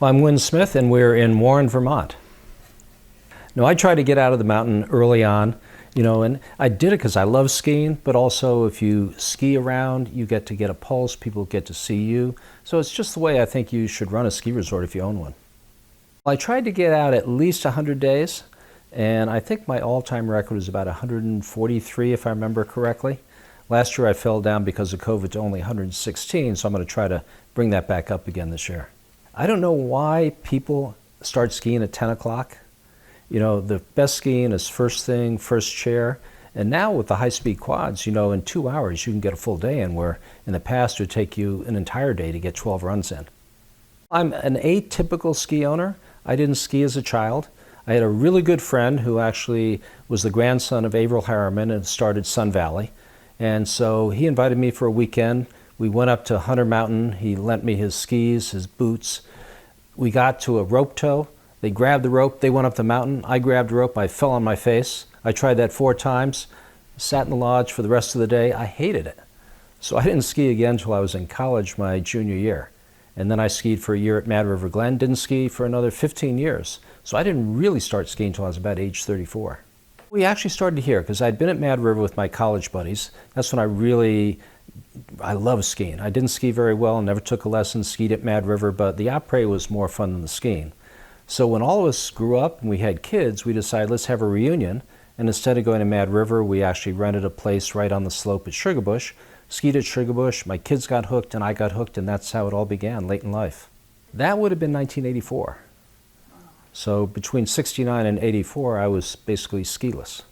Well, I'm Win Smith, and we're in Warren, Vermont. Now, I tried to get out of the mountain early on, and I did it because I love skiing, but also if you ski around, you get to get a pulse, people get to see you. So it's just the way I think you should run a ski resort if you own one. I tried to get out at least 100 days, and I think my all-time record was about 143, if I remember correctly. Last year I fell down because of COVID to only 116, so I'm going to try to bring that back up again this year. I don't know why people start skiing at 10 o'clock. The best skiing is first thing, first chair. And now with the high-speed quads, in 2 hours you can get a full day in, where in the past it would take you an entire day to get 12 runs in. I'm an atypical ski owner. I didn't ski as a child. I had a really good friend who actually was the grandson of Averill Harriman and started Sun Valley. And so he invited me for a weekend. We went up to Hunter Mountain. He lent me his skis, his boots. We got to a rope tow. They grabbed the rope, they went up the mountain. I grabbed the rope, I fell on my face. I tried that 4 times, sat in the lodge for the rest of the day. I hated it. So I didn't ski again until I was in college my junior year. And then I skied for a year at Mad River Glen, didn't ski for another 15 years. So I didn't really start skiing until I was about age 34. We actually started here because I'd been at Mad River with my college buddies. That's when I loved skiing. I didn't ski very well, never took a lesson, skied at Mad River, but the après was more fun than the skiing. So when all of us grew up and we had kids, we decided let's have a reunion. And instead of going to Mad River, we actually rented a place right on the slope at Sugarbush, skied at Sugarbush, my kids got hooked and I got hooked, and that's how it all began late in life. That would have been 1984. So between 69 and 84, I was basically skiless.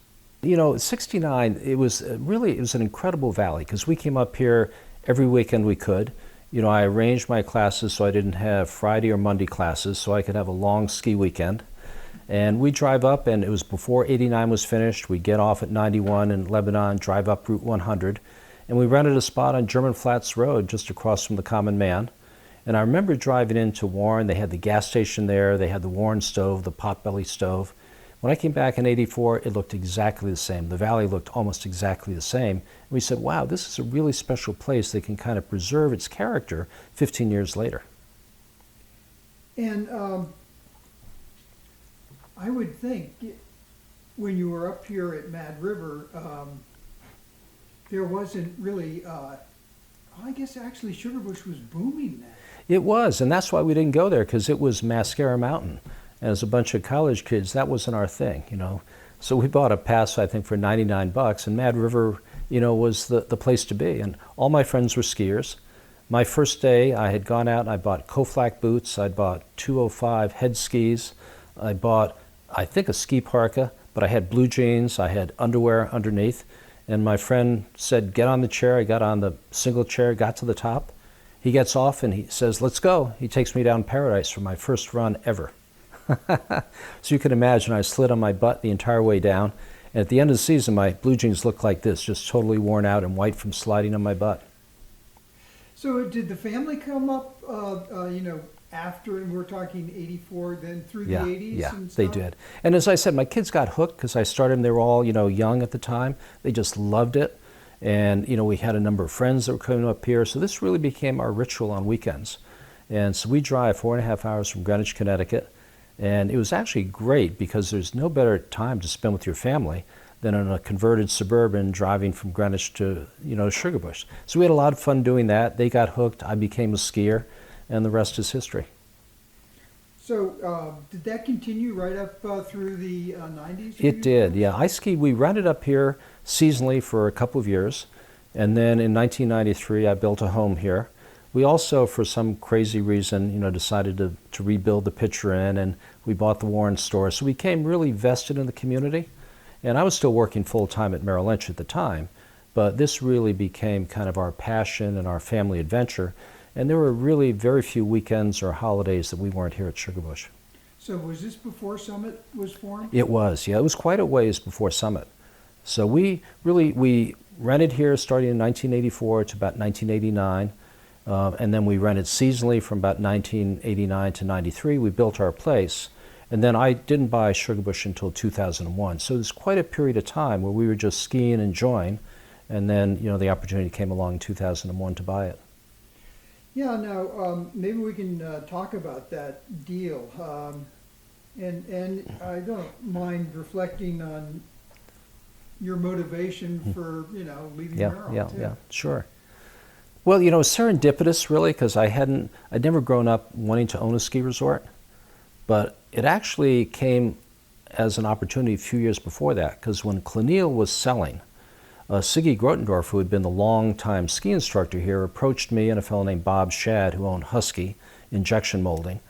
69, it was an incredible valley because we came up here every weekend we could. I arranged my classes so I didn't have Friday or Monday classes so I could have a long ski weekend. And we drive up, and it was before 89 was finished. We get off at 91 in Lebanon, drive up Route 100, and we rented a spot on German Flats Road just across from the Common Man. And I remember driving into Warren. They had the gas station there. They had the Warren stove, the potbelly stove. When I came back in 84, it looked exactly the same. The valley looked almost exactly the same. And we said, wow, this is a really special place that can kind of preserve its character 15 years later. And I would think when you were up here at Mad River, there wasn't really, I guess actually Sugarbush was booming then. It was, and that's why we didn't go there, because it was Mascara Mountain. And as a bunch of college kids, that wasn't our thing, So we bought a pass, I think, for $99, and Mad River, was the place to be. And all my friends were skiers. My first day, I had gone out and I bought Koflak boots. I bought 205 head skis. I bought, I think, a ski parka, but I had blue jeans. I had underwear underneath. And my friend said, get on the chair. I got on the single chair, got to the top. He gets off and he says, let's go. He takes me down Paradise for my first run ever. So you can imagine I slid on my butt the entire way down. And at the end of the season, my blue jeans looked like this, just totally worn out and white from sliding on my butt. So did the family come up, after, and we're talking 84, then through the 80s? Yeah, and stuff? They did. And as I said, my kids got hooked because I started them. They were all, young at the time. They just loved it. And, we had a number of friends that were coming up here. So this really became our ritual on weekends. And so we drive 4.5 hours from Greenwich, Connecticut. And it was actually great because there's no better time to spend with your family than in a converted Suburban driving from Greenwich to, Sugarbush. So we had a lot of fun doing that. They got hooked. I became a skier, and the rest is history. So did that continue right up through the 90s? It did, yeah. I skied. We rented up here seasonally for a couple of years. And then in 1993, I built a home here. We also, for some crazy reason, decided to rebuild the Pitcher Inn, and we bought the Warren store. So we became really vested in the community. And I was still working full-time at Merrill Lynch at the time, but this really became kind of our passion and our family adventure. And there were really very few weekends or holidays that we weren't here at Sugarbush. So was this before Summit was formed? It was, yeah. It was quite a ways before Summit. So we rented here starting in 1984 to about 1989. And then we rented seasonally from about 1989 to 93. We built our place. And then I didn't buy Sugarbush until 2001. So there's quite a period of time where we were just skiing and enjoying. And then, the opportunity came along in 2001 to buy it. Yeah, now, maybe we can talk about that deal. And I don't mind reflecting on your motivation for, leaving Yeah, Merrill yeah, too. yeah, sure. Well, serendipitous really, because I'd never grown up wanting to own a ski resort, but it actually came as an opportunity a few years before that, because when Clenil was selling, Siggy Grotendorf, who had been the long-time ski instructor here, approached me and a fellow named Bob Shad, who owned Husky Injection Molding,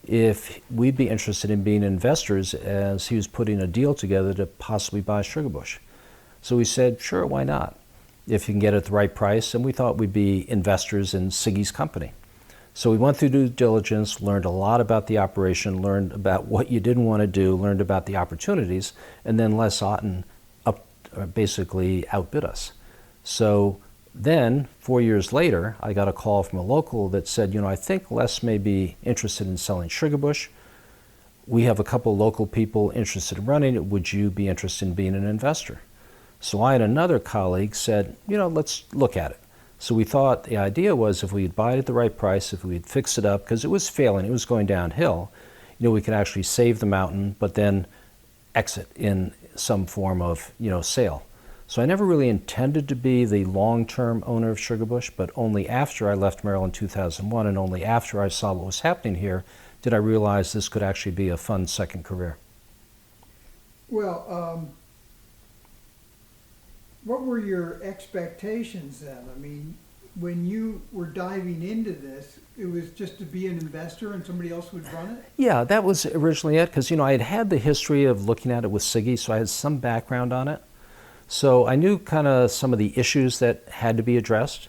if we'd be interested in being investors as he was putting a deal together to possibly buy Sugarbush. So we said, sure, why not? If you can get it at the right price, and we thought we'd be investors in Siggy's company. So we went through due diligence, learned a lot about the operation, learned about what you didn't want to do, learned about the opportunities, and then Les Otten basically outbid us. So then, 4 years later, I got a call from a local that said, I think Les may be interested in selling Sugarbush. We have a couple local people interested in running it. Would you be interested in being an investor? So I and another colleague said, let's look at it. So we thought the idea was if we'd buy it at the right price, if we'd fix it up, because it was failing, it was going downhill, we could actually save the mountain, but then exit in some form of, sale. So I never really intended to be the long-term owner of Sugarbush, but only after I left Merrill in 2001 and only after I saw what was happening here did I realize this could actually be a fun second career. Well, what were your expectations then? I mean, when you were diving into this, it was just to be an investor and somebody else would run it? Yeah, that was originally it, because I had the history of looking at it with Siggy, so I had some background on it. So I knew kind of some of the issues that had to be addressed.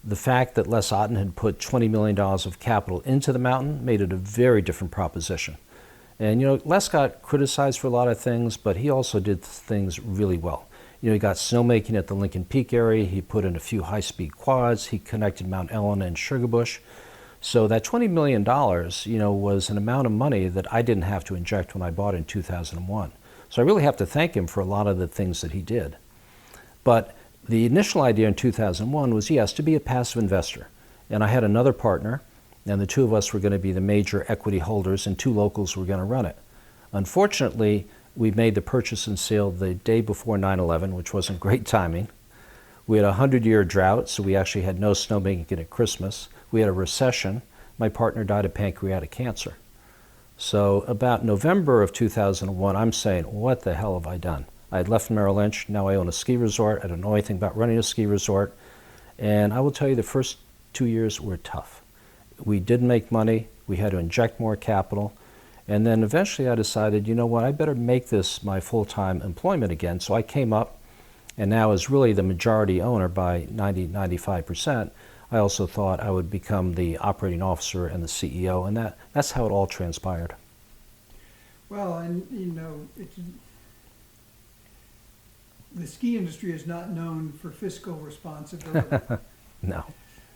The fact that Les Otten had put $20 million of capital into the mountain made it a very different proposition. And Les got criticized for a lot of things, but he also did things really well. He got snowmaking at the Lincoln Peak area. He put in a few high-speed quads. He connected Mount Ellen and Sugarbush. So that $20 million, was an amount of money that I didn't have to inject when I bought in 2001. So I really have to thank him for a lot of the things that he did. But the initial idea in 2001 was, yes, to be a passive investor. And I had another partner, and the two of us were going to be the major equity holders, and two locals were going to run it. Unfortunately, we made the purchase and sale the day before 9/11, which wasn't great timing. We had a 100-year drought, so we actually had no snowmaking at Christmas. We had a recession. My partner died of pancreatic cancer. So about November of 2001, I'm saying, what the hell have I done? I had left Merrill Lynch. Now I own a ski resort. I don't know anything about running a ski resort. And I will tell you, the first 2 years were tough. We didn't make money. We had to inject more capital. And then eventually I decided, I better make this my full-time employment again. So I came up, and now as really the majority owner by 95%, I also thought I would become the operating officer and the CEO, and that's how it all transpired. Well, and the ski industry is not known for fiscal responsibility. No.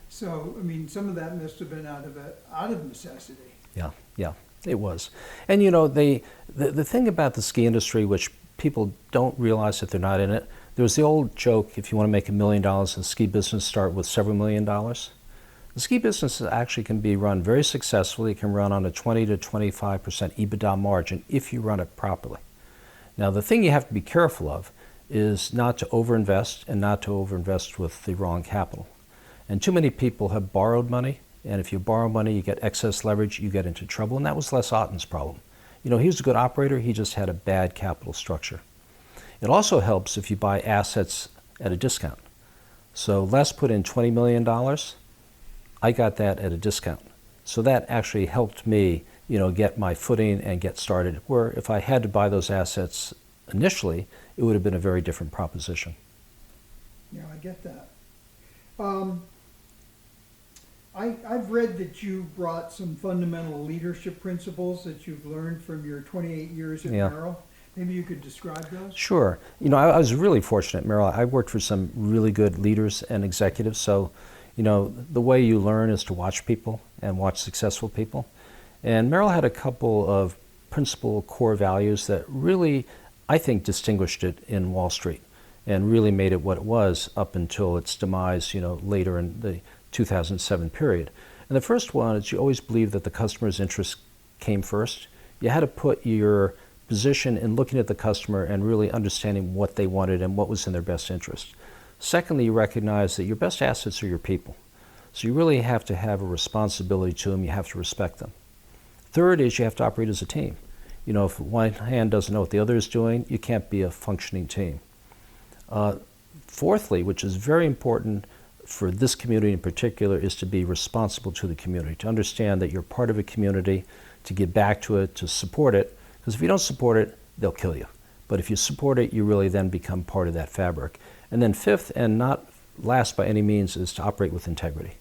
So, I mean, some of that must have been out of necessity. Yeah, it was. And the thing about the ski industry, which people don't realize if they're not in it, there's the old joke, if you want to make $1 million in the ski business, start with several $1 million. The ski business actually can be run very successfully. It can run on a 20 to 25% EBITDA margin if you run it properly. Now, the thing you have to be careful of is not to overinvest and not to overinvest with the wrong capital. And too many people have borrowed money, and if you borrow money, you get excess leverage, you get into trouble, and that was Les Otten's problem. He was a good operator, he just had a bad capital structure. It also helps if you buy assets at a discount. So Les put in $20 million, I got that at a discount. So that actually helped me, get my footing and get started, where if I had to buy those assets initially, it would have been a very different proposition. Yeah, I get that. I've read that you brought some fundamental leadership principles that you've learned from your 28 years at Merrill. Maybe you could describe those? Sure. I was really fortunate at Merrill. I worked for some really good leaders and executives. So, the way you learn is to watch people and watch successful people. And Merrill had a couple of principal core values that really, I think, distinguished it in Wall Street and really made it what it was up until its demise, later in the 2007 period. And the first one is you always believe that the customer's interest came first. You had to put your position in looking at the customer and really understanding what they wanted and what was in their best interest. Secondly, you recognize that your best assets are your people. So you really have to have a responsibility to them. You have to respect them. Third is you have to operate as a team. You know, if one hand doesn't know what the other is doing, you can't be a functioning team. Fourthly, which is very important for this community in particular, is to be responsible to the community, to understand that you're part of a community, to give back to it, to support it. Because if you don't support it, they'll kill you. But if you support it, you really then become part of that fabric. And then fifth, and not last by any means, is to operate with integrity.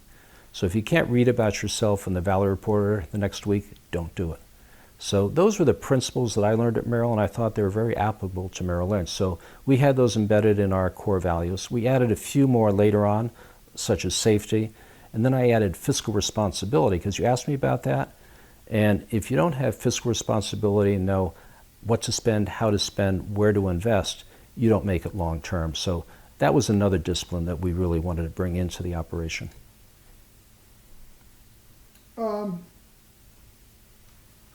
So if you can't read about yourself in the Valley Reporter the next week, don't do it. So those were the principles that I learned at Merrill, and I thought they were very applicable to Merrill Lynch. So we had those embedded in our core values. We added a few more later on, such as safety, and then I added fiscal responsibility, because you asked me about that. And if you don't have fiscal responsibility and know what to spend, how to spend, where to invest, you don't make it long term. So that was another discipline that we really wanted to bring into the operation.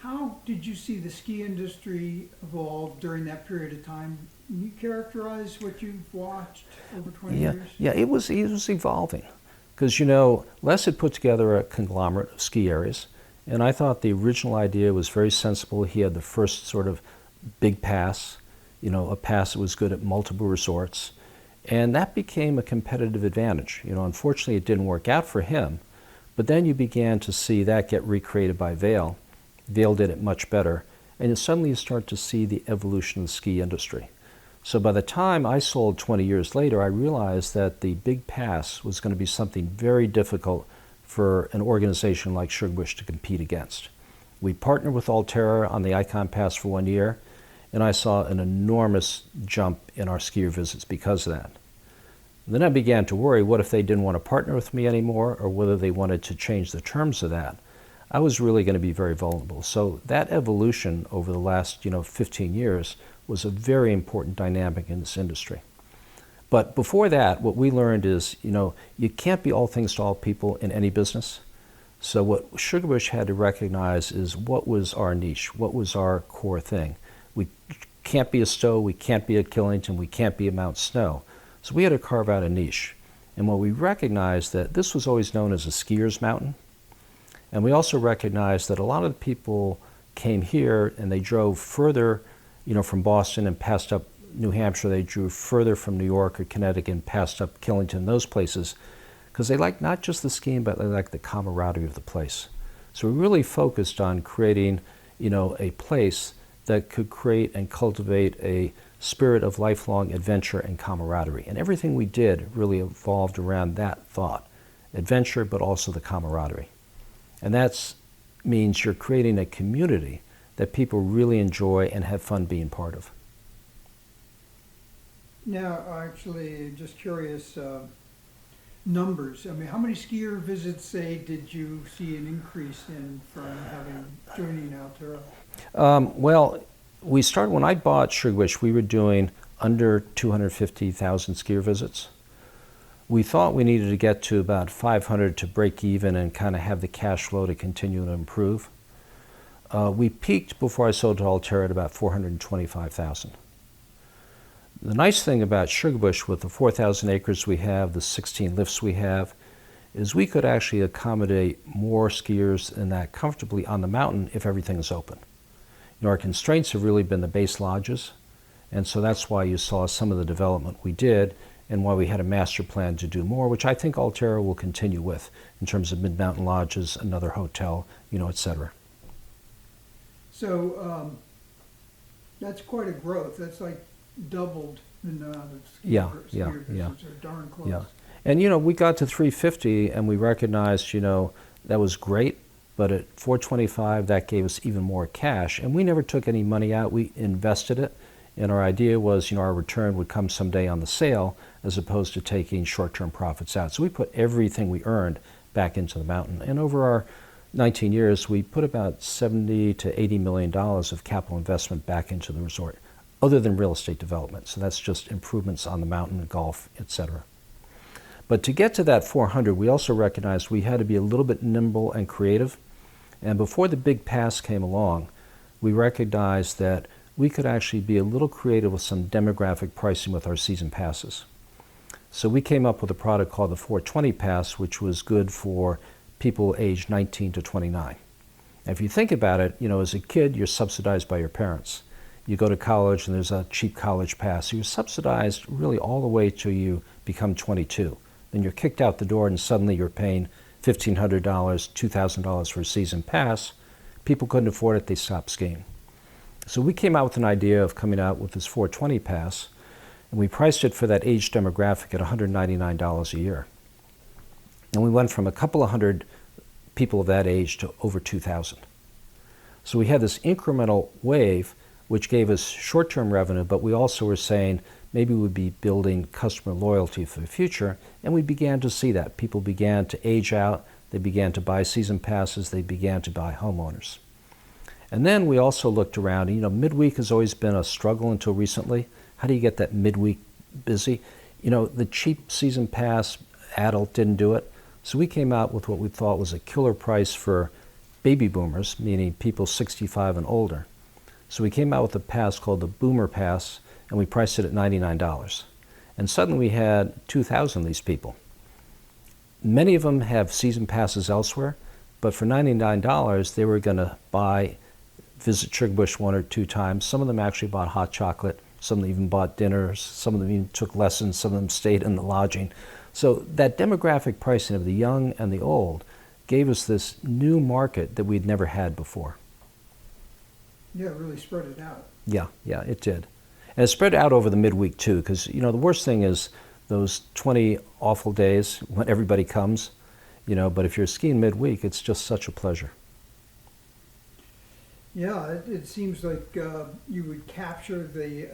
How did you see the ski industry evolve during that period of time? Can you characterize what you've watched over 20 years? Yeah, it was evolving. Because, you know, Les had put together a conglomerate of ski areas, and I thought the original idea was very sensible. He had the first sort of big pass, you know, a pass that was good at multiple resorts, and that became a competitive advantage. You know, unfortunately, it didn't work out for him, but then you began to see that get recreated by Vail. Vail did it much better, and suddenly you start to see the evolution of the ski industry. So by the time I sold 20 years later, I realized that the big pass was going to be something very difficult for an organization like Sugarbush to compete against. We partnered with Alterra on the Icon Pass for 1 year, and I saw an enormous jump in our skier visits because of that. And then I began to worry, what if they didn't want to partner with me anymore, or whether they wanted to change the terms of that? I was really going to be very vulnerable. So that evolution over the last 15 years was a very important dynamic in this industry. But before that, what we learned is, you can't be all things to all people in any business. So what Sugarbush had to recognize is what was our niche, what was our core thing. We can't be a Stowe, we can't be a Killington, we can't be a Mount Snow. So we had to carve out a niche. And what we recognized that this was always known as a skier's mountain. And we also recognized that a lot of the people came here and they drove further, from Boston and passed up New Hampshire. They drove further from New York or Connecticut and passed up Killington, those places, because they liked not just the skiing, but they liked the camaraderie of the place. So we really focused on creating, a place that could create and cultivate a spirit of lifelong adventure and camaraderie. And everything we did really evolved around that thought, adventure, but also the camaraderie. And that means you're creating a community that people really enjoy and have fun being part of. Now, actually, just curious, numbers. I mean, how many skier visits, say, did you see an increase in from joining Alterra? Well, we started, when I bought Sugarbush, we were doing under 250,000 skier visits. We thought we needed to get to about 500 to break even and kind of have the cash flow to continue to improve. We peaked before I sold to Alterra at about 425,000. The nice thing about Sugarbush, with the 4,000 acres we have, the 16 lifts we have, is we could actually accommodate more skiers than that comfortably on the mountain if everything is open. Our constraints have really been the base lodges, and so that's why you saw some of the development we did, and why we had a master plan to do more, which I think Alterra will continue with in terms of mid-mountain lodges, another hotel, et cetera. So that's quite a growth. That's like doubled the amount of skier visits, or darn close. Yeah. And we got to 350 and we recognized, that was great, but at 425 that gave us even more cash, and we never took any money out. We invested it. And our idea was, our return would come someday on the sale, as opposed to taking short-term profits out. So we put everything we earned back into the mountain. And over our 19 years, we put about $70 to $80 million of capital investment back into the resort, other than real estate development. So that's just improvements on the mountain, golf, etc. But to get to that 400, we also recognized we had to be a little bit nimble and creative. And before the big pass came along, we recognized that we could actually be a little creative with some demographic pricing with our season passes. So we came up with a product called the 420 Pass, which was good for people aged 19 to 29. And if you think about it, as a kid, you're subsidized by your parents. You go to college and there's a cheap college pass. You're subsidized really all the way till you become 22. Then you're kicked out the door and suddenly you're paying $1,500, $2,000 for a season pass. People couldn't afford it, they stopped skiing. So we came out with an idea of coming out with this 420 Pass, and we priced it for that age demographic at $199 a year. And we went from a couple of hundred people of that age to over 2,000. So we had this incremental wave, which gave us short-term revenue, but we also were saying maybe we'd be building customer loyalty for the future, and we began to see that. People began to age out, they began to buy season passes, they began to buy homeowners. And then we also looked around, midweek has always been a struggle until recently. How do you get that midweek busy? The cheap season pass adult didn't do it. So we came out with what we thought was a killer price for baby boomers, meaning people 65 and older. So we came out with a pass called the Boomer Pass, and we priced it at $99. And suddenly we had 2,000 of these people. Many of them have season passes elsewhere, but for $99, they were going to visit Sugarbush 1 or 2 times. Some of them actually bought hot chocolate. Some of them even bought dinners. Some of them even took lessons. Some of them stayed in the lodging. So that demographic pricing of the young and the old gave us this new market that we'd never had before. Yeah, it really spread it out. Yeah, it did. And it spread out over the midweek too, because the worst thing is those 20 awful days when everybody comes, but if you're skiing midweek, it's just such a pleasure. Yeah, it seems like you would capture the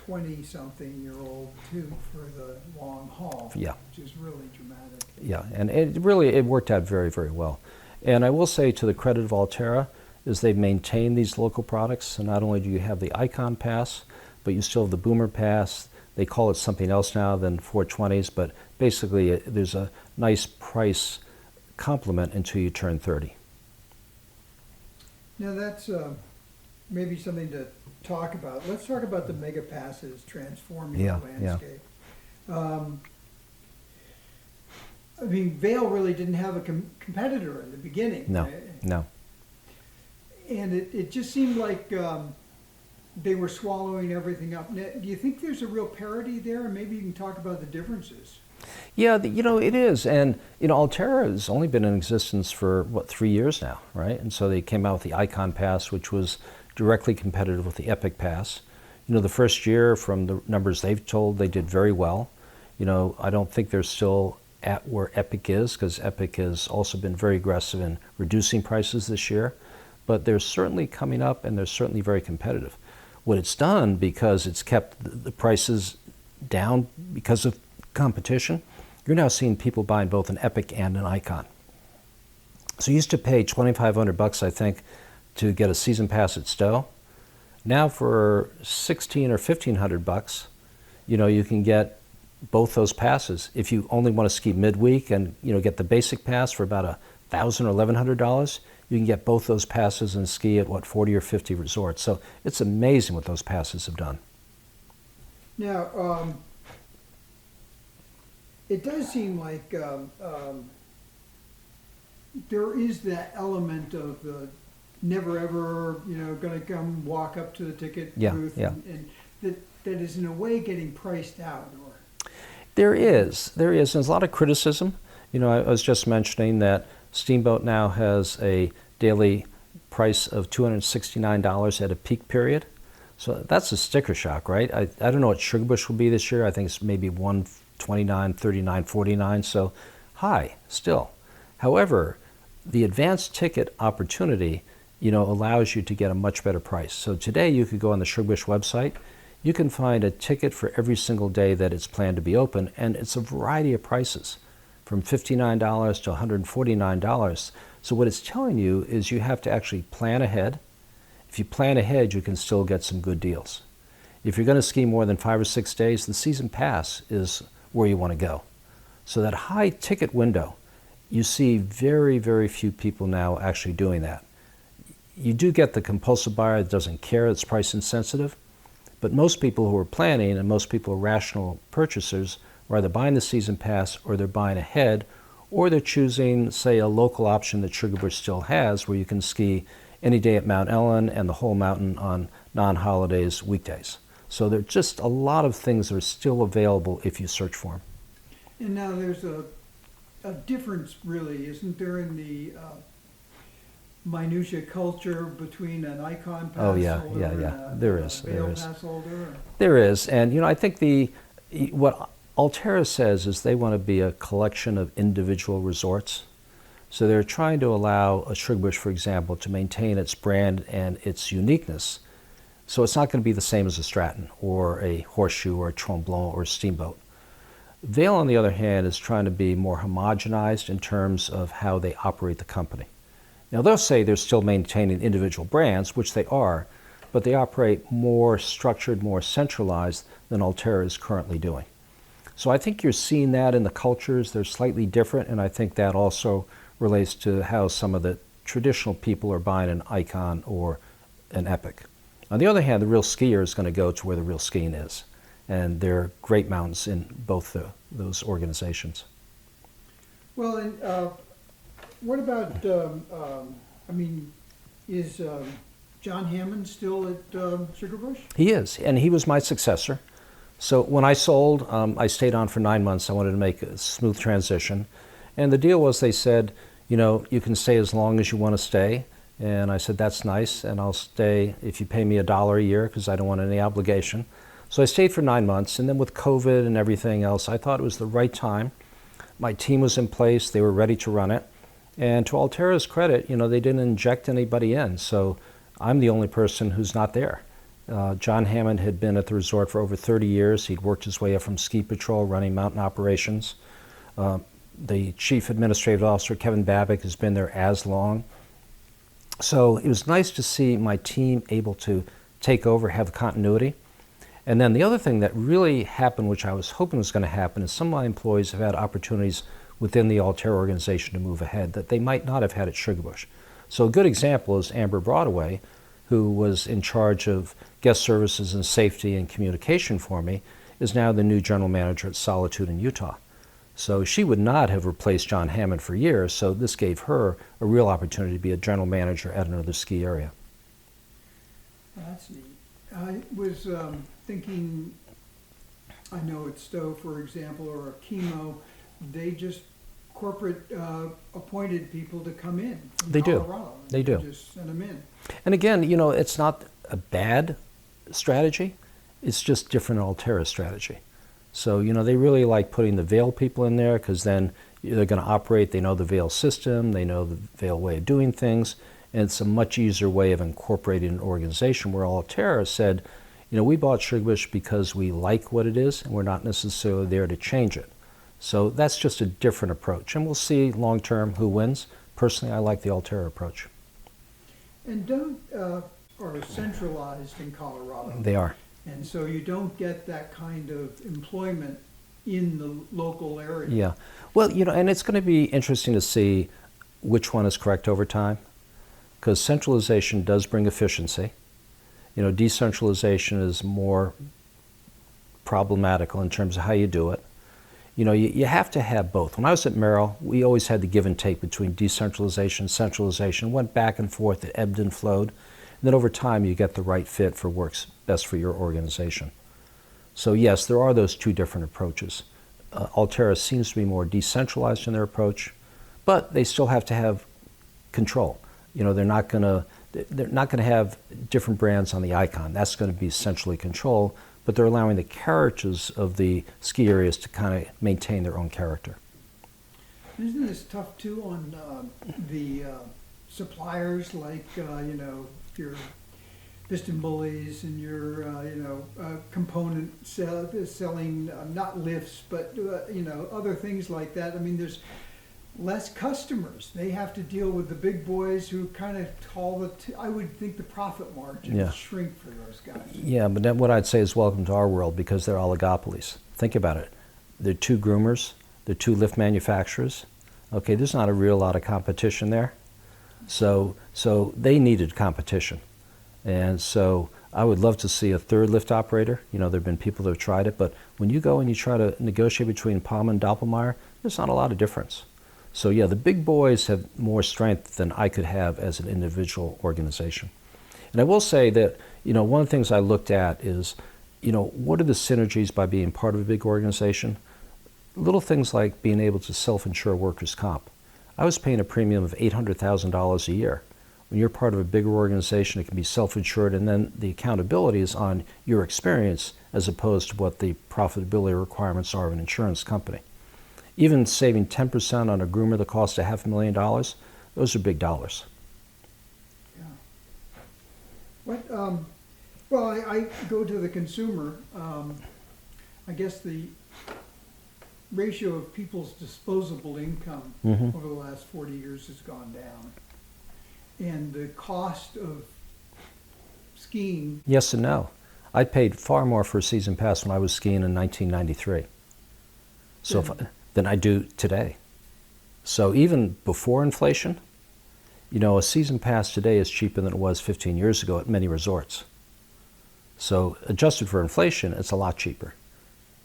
20-something-year-old too for the long haul. Yeah. Which is really dramatic. Yeah, and it worked out very, very well. And I will say, to the credit of Alterra, is they've maintained these local products. So not only do you have the Icon Pass, but you still have the Boomer Pass. They call it something else now than 420s, but basically there's a nice price complement until you turn 30. Now that's maybe something to talk about. Let's talk about the mega passes transforming the landscape. Vail really didn't have a competitor in the beginning. No. And it just seemed like they were swallowing everything up. Now, do you think there's a real parity there? And maybe you can talk about the differences. Yeah, it is. And, Alterra has only been in existence for, 3 years now, right? And so they came out with the Icon Pass, which was directly competitive with the Epic Pass. The first year, from the numbers they've told, they did very well. I don't think they're still at where Epic is, because Epic has also been very aggressive in reducing prices this year. But they're certainly coming up, and they're certainly very competitive. What it's done, because it's kept the prices down because of competition, you're now seeing people buying both an Epic and an Icon. So you used to pay $2,500, I think, to get a season pass at Stowe. Now for $1,600 or $1,500, you can get both those passes. If you only want to ski midweek and get the basic pass for about $1,000 or $1,100, you can get both those passes and ski at 40 or 50 resorts. So it's amazing what those passes have done. Now, it does seem like there is that element of the never ever, going to come walk up to the ticket booth, and that is in a way getting priced out. There is. There's a lot of criticism. I was just mentioning that Steamboat now has a daily price of $269 at a peak period. So that's a sticker shock, right? I don't know what Sugarbush will be this year. I think it's maybe $129, $39, $49, so high still. However, the advanced ticket opportunity, allows you to get a much better price. So today you could go on the Sugarbush website. You can find a ticket for every single day that it's planned to be open, and it's a variety of prices, from $59 to $149. So what it's telling you is you have to actually plan ahead. If you plan ahead, you can still get some good deals. If you're going to ski more than 5 or 6 days, the season pass is where you want to go. So that high ticket window, you see very, very few people now actually doing that. You do get the compulsive buyer that doesn't care, it's price insensitive, but most people who are planning and most people who are rational purchasers are either buying the season pass or they're buying ahead, or they're choosing, say, a local option that Sugarbush still has where you can ski any day at Mount Ellen and the whole mountain on non-holidays, weekdays. So there are just a lot of things that are still available if you search for them. And now there's a difference, really, isn't there, in the minutia culture between an icon pass holder and a Vail pass holder? There is, and I think what Alterra says is they want to be a collection of individual resorts. So they're trying to allow a Sugarbush, for example, to maintain its brand and its uniqueness. So it's not going to be the same as a Stratton or a Horseshoe or a Tremblant or a Steamboat. Vail, on the other hand, is trying to be more homogenized in terms of how they operate the company. Now, they'll say they're still maintaining individual brands, which they are, but they operate more structured, more centralized than Alterra is currently doing. So I think you're seeing that in the cultures. They're slightly different, and I think that also relates to how some of the traditional people are buying an Icon or an Epic. On the other hand, the real skier is going to go to where the real skiing is, and there are great mountains in both those organizations. Well, and what about, is John Hammond still at Sugarbush? He is, and he was my successor. So when I sold, I stayed on for 9 months. I wanted to make a smooth transition. And the deal was they said, you can stay as long as you want to stay. And I said, that's nice, and I'll stay if you pay me $1 a year because I don't want any obligation. So I stayed for 9 months, and then with COVID and everything else, I thought it was the right time. My team was in place. They were ready to run it. And to Alterra's credit, they didn't inject anybody in. So I'm the only person who's not there. John Hammond had been at the resort for over 30 years. He'd worked his way up from ski patrol, running mountain operations. The chief administrative officer, Kevin Babick, has been there as long. So it was nice to see my team able to take over, have the continuity. And then the other thing that really happened, which I was hoping was going to happen, is some of my employees have had opportunities within the Alterra organization to move ahead that they might not have had at Sugarbush. So a good example is Amber Broadway, who was in charge of guest services and safety and communication for me, is now the new general manager at Solitude in Utah. So she would not have replaced John Hammond for years, so this gave her a real opportunity to be a general manager at another ski area. That's neat. I was thinking, I know at Stowe, for example, or at Chemo, they just corporate appointed people to come in from Colorado. They do. Just send them in. And again, it's not a bad strategy. It's just different Alterra strategy. So, they really like putting the Vail people in there because then they're going to operate. They know the Vail system. They know the Vail way of doing things. And it's a much easier way of incorporating an organization where Alterra said, we bought Sugarbush because we like what it is and we're not necessarily there to change it. So that's just a different approach. And we'll see long-term who wins. Personally, I like the Alterra approach. And are centralized in Colorado. They are. And so you don't get that kind of employment in the local area. Yeah. Well, and it's going to be interesting to see which one is correct over time, because centralization does bring efficiency. Decentralization is more problematical in terms of how you do it. You have to have both. When I was at Merrill, we always had the give and take between decentralization and centralization. Went back and forth, it ebbed and flowed. And then over time, you get the right fit for works best for your organization. So yes, there are those two different approaches. Alterra seems to be more decentralized in their approach, but they still have to have control. They're not going to have different brands on the Icon. That's going to be centrally controlled, but they're allowing the characters of the ski areas to kind of maintain their own character. Isn't this tough too on the suppliers, like your piston bullies and your component selling, not lifts, but other things like that? I mean, there's less customers. They have to deal with the big boys who kind of I would think the profit margins Yeah. shrink for those guys. Yeah, but then what I'd say is welcome to our world because they're oligopolies. Think about it. They're two groomers, they're two lift manufacturers. Okay, there's not a real lot of competition there. So they needed competition. And so I would love to see a third lift operator. You know, there have been people that have tried it, but when you go and you try to negotiate between Palm and Doppelmayr, there's not a lot of difference. So yeah, the big boys have more strength than I could have as an individual organization. And I will say that, you know, one of the things I looked at is, you know, what are the synergies by being part of a big organization? Little things like being able to self-insure workers' comp. I was paying a premium of $800,000 a year. When you're part of a bigger organization, it can be self-insured, and then the accountability is on your experience as opposed to what the profitability requirements are of an insurance company. Even saving 10% on a groomer that costs $500,000, those are big dollars. Yeah. What? Well, I go to the consumer. I guess the ratio of people's disposable income over the last 40 years has gone down. And the cost of skiing. Yes and no. I paid far more for a season pass when I was skiing in 1993 than I do today. So even before inflation, you know, a season pass today is cheaper than it was 15 years ago at many resorts. So adjusted for inflation, it's a lot cheaper.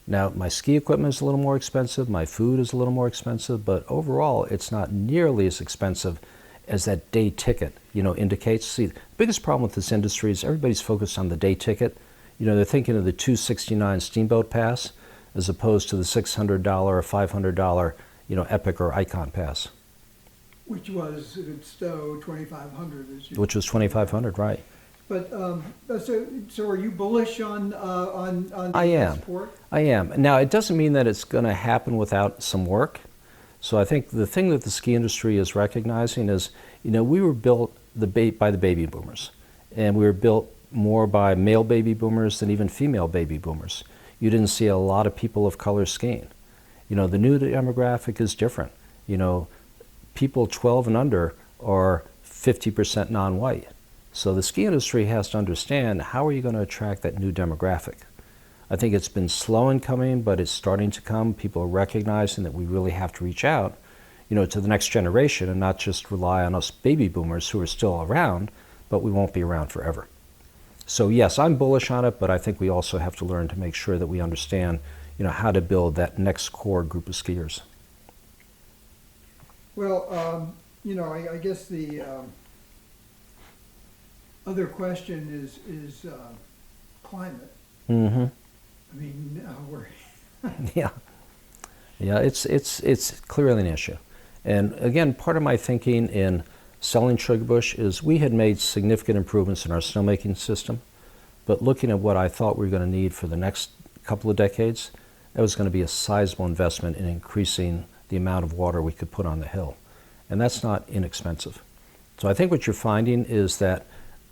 Now, my ski equipment is a little more expensive, my food is a little more expensive, but overall, it's not nearly as expensive as that day ticket, you know, indicates. See, the biggest problem with this industry is everybody's focused on the day ticket. You know, they're thinking of the $269 Steamboat Pass as opposed to the $600 or $500, you know, Epic or Icon Pass. Which was at Stowe 2,500. Which was 2,500, right? But so are you bullish on I am. sport? I am. Now, it doesn't mean that it's going to happen without some work. So I think the thing that the ski industry is recognizing is, you know, we were built by the baby boomers, and we were built more by male baby boomers than even female baby boomers. You didn't see a lot of people of color skiing. You know, the new demographic is different. You know, people 12 and under are 50% non-white. So the ski industry has to understand, how are you going to attract that new demographic? I think it's been slow in coming, but it's starting to come. People are recognizing that we really have to reach out, you know, to the next generation and not just rely on us baby boomers who are still around, but we won't be around forever. So yes, I'm bullish on it, but I think we also have to learn to make sure that we understand, you know, how to build that next core group of skiers. Well, you know, I guess the other question is climate. Mm-hmm. I mean, we're Yeah, it's clearly an issue. And again, part of my thinking in selling Sugarbush is we had made significant improvements in our snowmaking system, but looking at what I thought we were going to need for the next couple of decades, that was going to be a sizable investment in increasing the amount of water we could put on the hill. And that's not inexpensive. So I think what you're finding is that,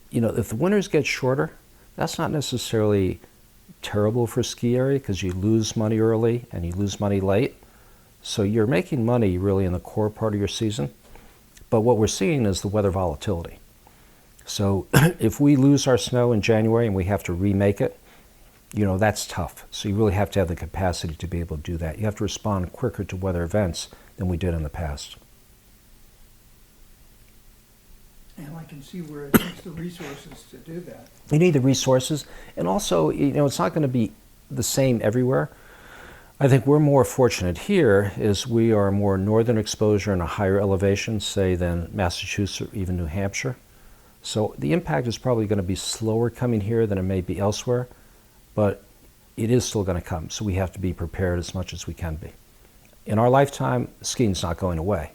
you know, if the winters get shorter, that's not necessarily terrible for a ski area because you lose money early and you lose money late. So you're making money really in the core part of your season. But what we're seeing is the weather volatility. So if we lose our snow in January and we have to remake it, you know, that's tough. So you really have to have the capacity to be able to do that. You have to respond quicker to weather events than we did in the past. and I can see where it takes the resources to do that. You need the resources, and also, you know, it's not going to be the same everywhere. I think we're more fortunate here is we are more northern exposure and a higher elevation, say, than Massachusetts or even New Hampshire. So the impact is probably going to be slower coming here than it may be elsewhere, but it is still going to come. So we have to be prepared as much as we can be. In our lifetime, skiing's not going away,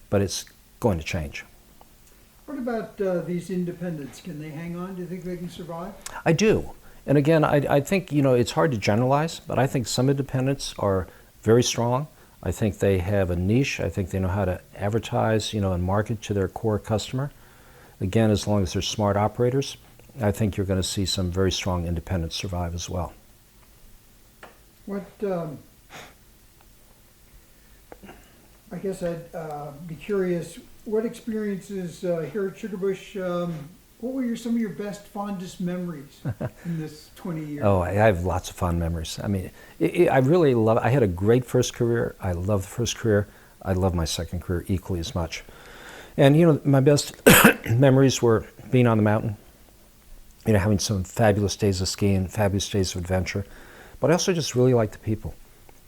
but it's going to change. What about these independents? Can they hang on? Do you think they can survive? I do. And again, I think, you know, it's hard to generalize, but I think some independents are very strong. I think they have a niche. I think they know how to advertise, you know, and market to their core customer. Again, as long as they're smart operators, I think you're going to see some very strong independents survive as well. What I guess I'd be curious, what experiences here at Sugarbush, what were some of your best, fondest memories in this 20 years? Oh, I have lots of fond memories. I mean, I really love, I had a great first career. I love the first career. I love my second career equally as much. And, you know, my best memories were being on the mountain, you know, having some fabulous days of skiing, fabulous days of adventure. But I also just really liked the people.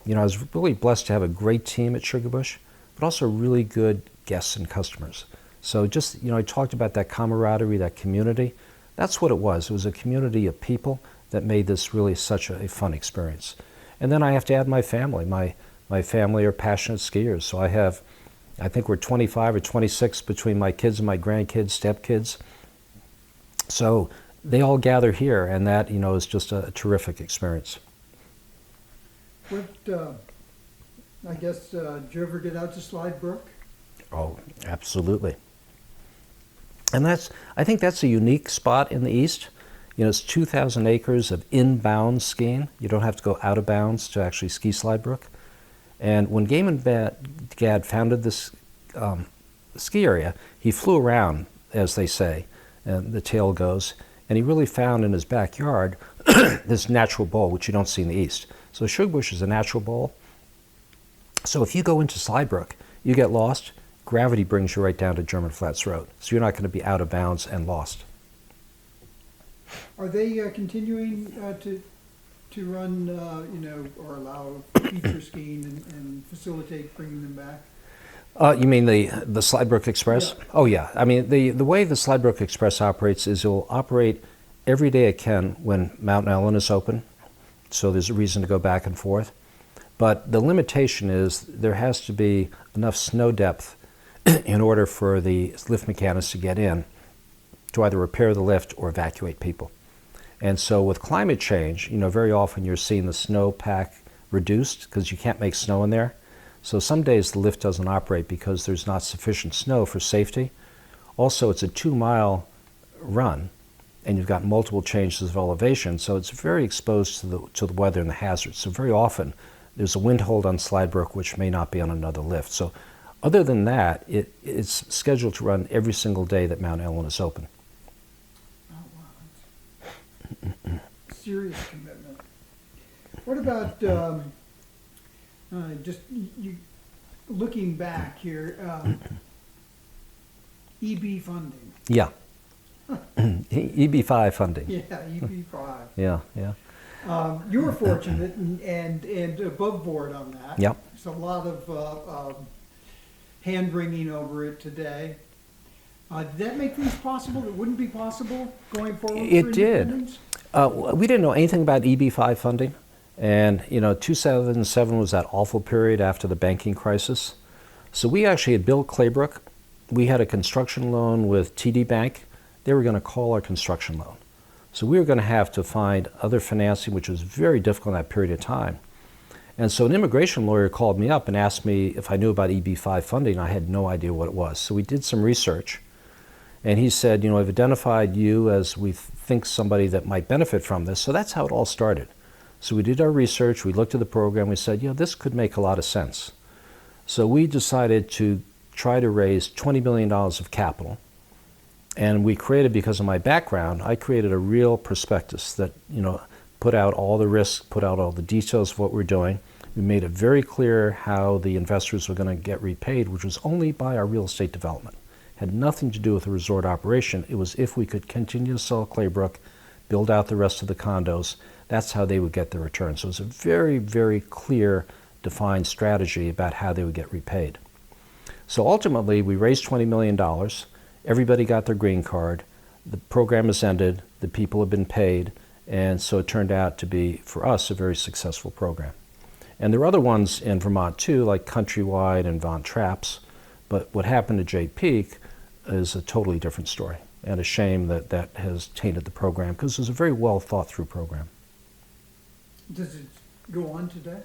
You know, I was really blessed to have a great team at Sugarbush, but also really good guests and customers. So just, you know, I talked about that camaraderie, that community. That's what it was. It was a community of people that made this really such a fun experience. And then I have to add my family. My family are passionate skiers. So I think we're 25 or 26 between my kids and my grandkids, stepkids. So they all gather here, and that, you know, is just a terrific experience. What, I guess, did you ever get out to Slide Brook? Oh, absolutely. And I think that's a unique spot in the East. You know, it's 2,000 acres of inbound skiing. You don't have to go out of bounds to actually ski Slide Brook. And when Gaiman Gad founded this ski area, he flew around, as they say, and the tale goes, and he really found in his backyard this natural bowl, which you don't see in the East. So Sugarbush is a natural bowl. So if you go into Slide Brook, you get lost, gravity brings you right down to German Flats Road. So you're not going to be out of bounds and lost. Are they continuing to run, you know, or allow feature skiing and facilitate bringing them back? You mean the Slide Brook Express? Yeah. Oh yeah. I mean, the way the Slide Brook Express operates is it'll operate every day it can when Mount Ellen is open. So there's a reason to go back and forth. But the limitation is there has to be enough snow depth in order for the lift mechanics to get in to either repair the lift or evacuate people. And so with climate change, you know, very often you're seeing the snowpack reduced because you can't make snow in there. So some days the lift doesn't operate because there's not sufficient snow for safety. Also, it's a 2-mile run, and you've got multiple changes of elevation, so it's very exposed to the weather and the hazards. So very often there's a wind hold on Slide Brook which may not be on another lift. So other than that, it's scheduled to run every single day that Mount Ellen is open. Oh, wow. Serious commitment. What about just you looking back here, EB funding? Yeah. EB5 funding. Yeah, EB5. Yeah, yeah. You were fortunate and above board on that. Yep. There's a lot of hand-wringing over it today. Did that make things possible? It wouldn't be possible going forward? It did. We didn't know anything about EB5 funding. And, you know, 2007 was that awful period after the banking crisis. So we actually had built Claybrook. We had a construction loan with TD Bank. They were going to call our construction loan. So we were going to have to find other financing, which was very difficult in that period of time. And so an immigration lawyer called me up and asked me if I knew about EB5 funding. I had no idea what it was. So we did some research. And he said, you know, I've identified you as we think somebody that might benefit from this. So that's how it all started. So we did our research. We looked at the program. We said, you know, this could make a lot of sense. So we decided to try to raise $20 million of capital. And we created, because of my background, I created a real prospectus that, you know, put out all the risks, put out all the details of what we're doing. We made it very clear how the investors were going to get repaid, which was only by our real estate development. It had nothing to do with the resort operation. It was if we could continue to sell Claybrook, build out the rest of the condos, that's how they would get their return. So it was a very, very clear, defined strategy about how they would get repaid. So ultimately, we raised $20 million. Everybody got their green card. The program has ended. The people have been paid. And so it turned out to be, for us, a very successful program. And there are other ones in Vermont, too, like Countrywide and Von Trapp's. But what happened to Jay Peak is a totally different story. And a shame that that has tainted the program, because it was a very well thought through program. Does it go on today?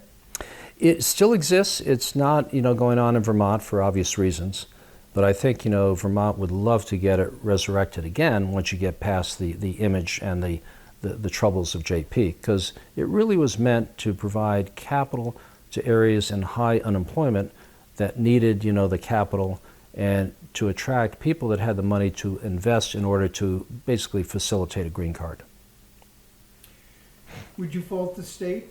It still exists. It's not, you know, going on in Vermont for obvious reasons. But I think, you know, Vermont would love to get it resurrected again once you get past the image and the troubles of Jay Peak, because it really was meant to provide capital to areas in high unemployment that needed, the capital and to attract people that had the money to invest in order to basically facilitate a green card. Would you fault the state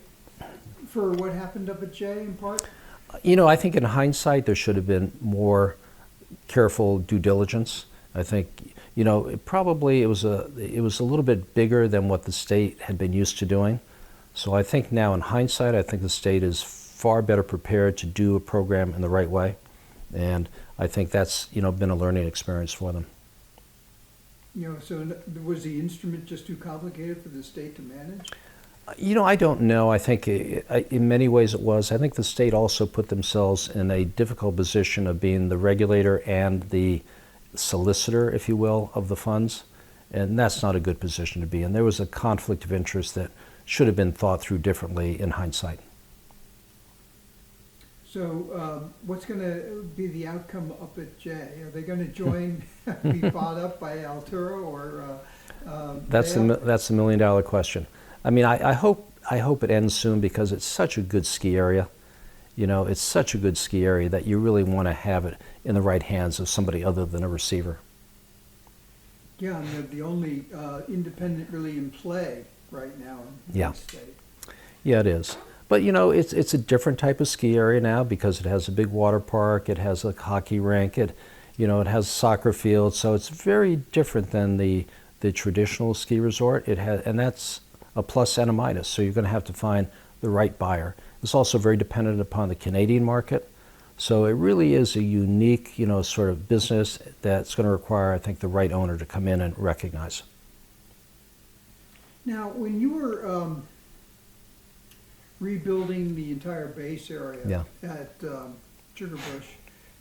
for what happened up at Jay in part? I think in hindsight there should have been more careful due diligence. I think, it was a little bit bigger than what the state had been used to doing. So I think now in hindsight, I think the state is far better prepared to do a program in the right way. And I think that's, been a learning experience for them. So was the instrument just too complicated for the state to manage? I don't know. I think in many ways it was. I think the state also put themselves in a difficult position of being the regulator and the solicitor, if you will, of the funds. And that's not a good position to be in. There was a conflict of interest that should have been thought through differently in hindsight. So what's going to be the outcome up at Jay? Are they going to join, be bought up by Altura or? That's the $1 million question. I mean, I hope it ends soon because it's such a good ski area. It's such a good ski area that you really want to have it in the right hands of somebody other than a receiver. Yeah, and they're the only independent really in play right now in the state. Yeah, it is. But it's a different type of ski area now because it has a big water park, it has a hockey rink, it has a soccer field, so it's very different than the traditional ski resort. And that's a plus and a minus. So you're going to have to find the right buyer. It's also very dependent upon the Canadian market. So it really is a unique, sort of business that's going to require, I think, the right owner to come in and recognize. Now, when you were rebuilding the entire base area at Sugarbush,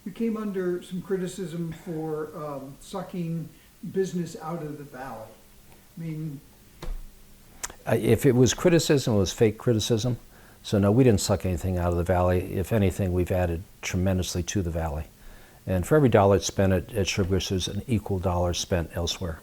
you came under some criticism for sucking business out of the valley. I mean, if it was criticism, it was fake criticism. So no, we didn't suck anything out of the valley. If anything, we've added tremendously to the valley. And for every dollar spent at Sugarbush, there's an equal dollar spent elsewhere.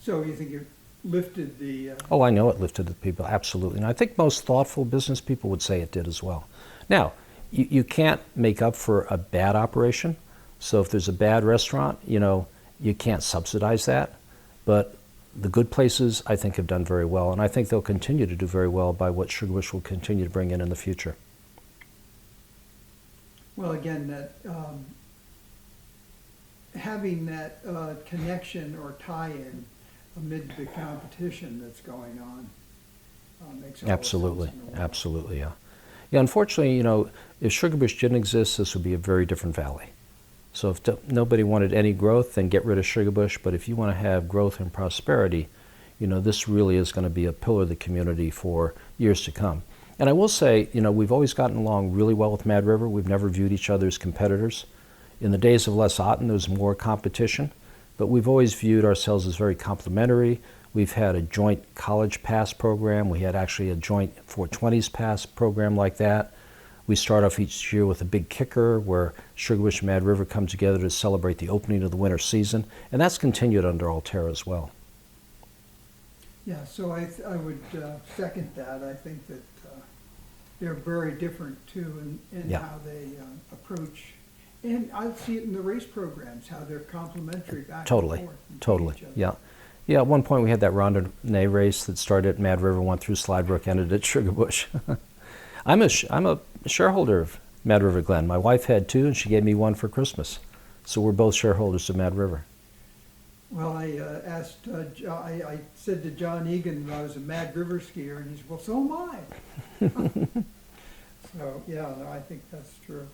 So you think it lifted the... Oh, I know it lifted the people, absolutely. And I think most thoughtful business people would say it did as well. Now, you can't make up for a bad operation. So if there's a bad restaurant, you can't subsidize that. But the good places, I think, have done very well. And I think they'll continue to do very well by what Sugarbush will continue to bring in the future. Well, again, that having that connection or tie-in amid the competition that's going on makes all Absolutely, the sense in the world. absolutely, yeah. Yeah, unfortunately, if Sugarbush didn't exist, this would be a very different valley. So if nobody wanted any growth, then get rid of Sugarbush. But if you want to have growth and prosperity, this really is going to be a pillar of the community for years to come. And I will say, we've always gotten along really well with Mad River. We've never viewed each other as competitors. In the days of Les Otten, there was more competition, but we've always viewed ourselves as very complementary. We've had a joint college pass program. We had actually a joint 420s pass program like that. We start off each year with a big kicker where Sugarbush and Mad River come together to celebrate the opening of the winter season, and that's continued under Alterra as well. Yeah, so I would second that. I think that they're very different too in how they approach, and I see it in the race programs, how they're complementary back and forth. Totally, yeah. Yeah, at one point we had that randonnée race that started at Mad River, went through Slidebrook, ended at Sugarbush. I'm a shareholder of Mad River Glen. My wife had two, and she gave me one for Christmas. So we're both shareholders of Mad River. Well, I I said to John Egan that I was a Mad River skier, and he said, well, so am I. So, yeah, no, I think that's true.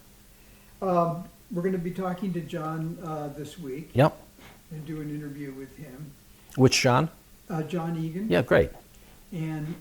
We're going to be talking to John this week. Yep. And do an interview with him. Which John? John Egan. Yeah, great. And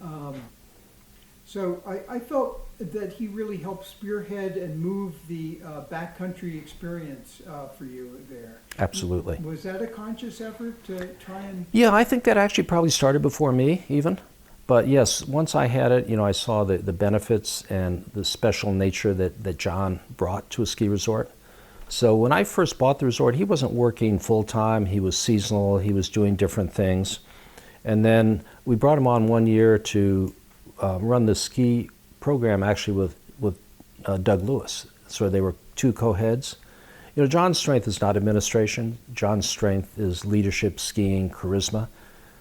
so I felt that he really helped spearhead and move the backcountry experience for you there. Absolutely. Was that a conscious effort to try and... Yeah, I think that actually probably started before me even. But yes, once I had it, I saw the benefits and the special nature that John brought to a ski resort. So when I first bought the resort, he wasn't working full-time. He was seasonal. He was doing different things. And then we brought him on one year to run the ski program actually with Doug Lewis. So they were two co-heads. You know, John's strength is not administration. John's strength is leadership, skiing, charisma.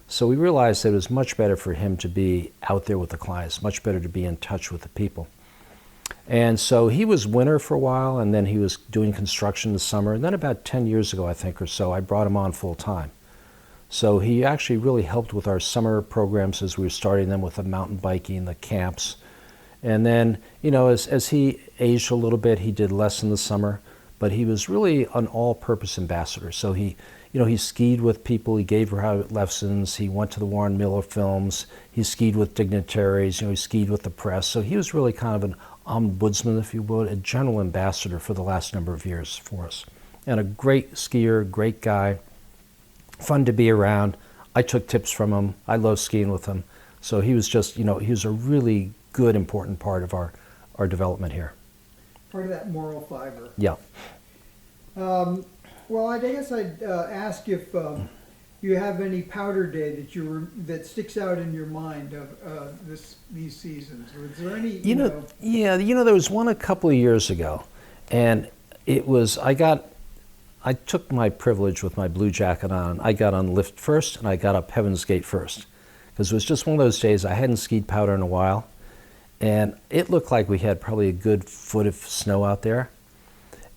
So we realized that it was much better for him to be out there with the clients, much better to be in touch with the people. And so he was winter for a while, and then he was doing construction in the summer. And then about 10 years ago, I think, or so, I brought him on full time. So he actually really helped with our summer programs as we were starting them with the mountain biking, the camps. And then, you know, as he aged a little bit, he did less in the summer, but he was really an all-purpose ambassador. So he, you know, he skied with people, he gave lessons, he went to the Warren Miller films, he skied with dignitaries, you know, he skied with the press. So he was really kind of an ombudsman, if you would, a general ambassador for the last number of years for us. And a great skier, great guy, fun to be around. I took tips from him. I love skiing with him. So he was just, you know, he was a really good, important part of our development here. Part of that moral fiber. Yeah. Well, I guess I'd ask if you have any powder day that sticks out in your mind of these seasons. Or is there any? Yeah. You know, there was one a couple of years ago, and it was I took my privilege with my blue jacket on. I got on lift first, and I got up Heaven's Gate first, because it was just one of those days I hadn't skied powder in a while, and it looked like we had probably a good foot of snow out there.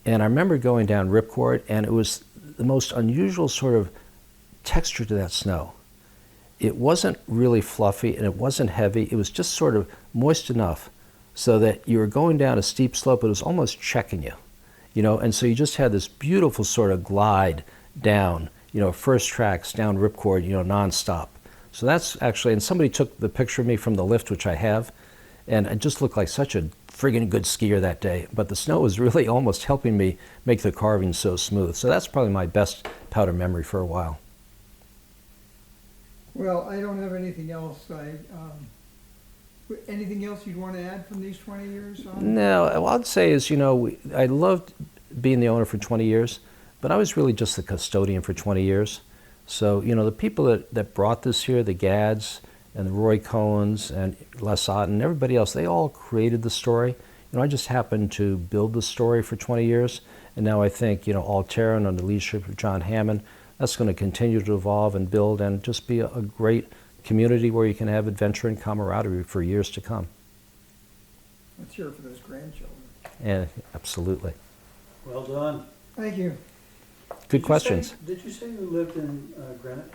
And I remember going down Ripcord, and it was the most unusual sort of texture to that snow. It wasn't really fluffy, and it wasn't heavy. It was just sort of moist enough so that you were going down a steep slope, but it was almost checking you, you know. And so you just had this beautiful sort of glide down, you know, first tracks down Ripcord, you know, nonstop. So that's actually, and somebody took the picture of me from the lift, which I have, and I just looked like such a friggin' good skier that day, but the snow was really almost helping me make the carving so smooth. So that's probably my best powder memory for a while. Well, I don't have anything else. Anything else you'd want to add from these 20 years? No, what I'd say is, you know, I loved being the owner for 20 years, but I was really just the custodian for 20 years. So, you know, the people that brought this here, the Gads, and the Roy Cohens and Les Otten and everybody else, they all created the story. You know, I just happened to build the story for 20 years, and now I think, you know, Alterra and under the leadership of John Hammond, that's going to continue to evolve and build and just be a great community where you can have adventure and camaraderie for years to come. Let's hear it for those grandchildren. Yeah, absolutely. Well done. Thank you. Good questions. Did you say you lived in Greenwich?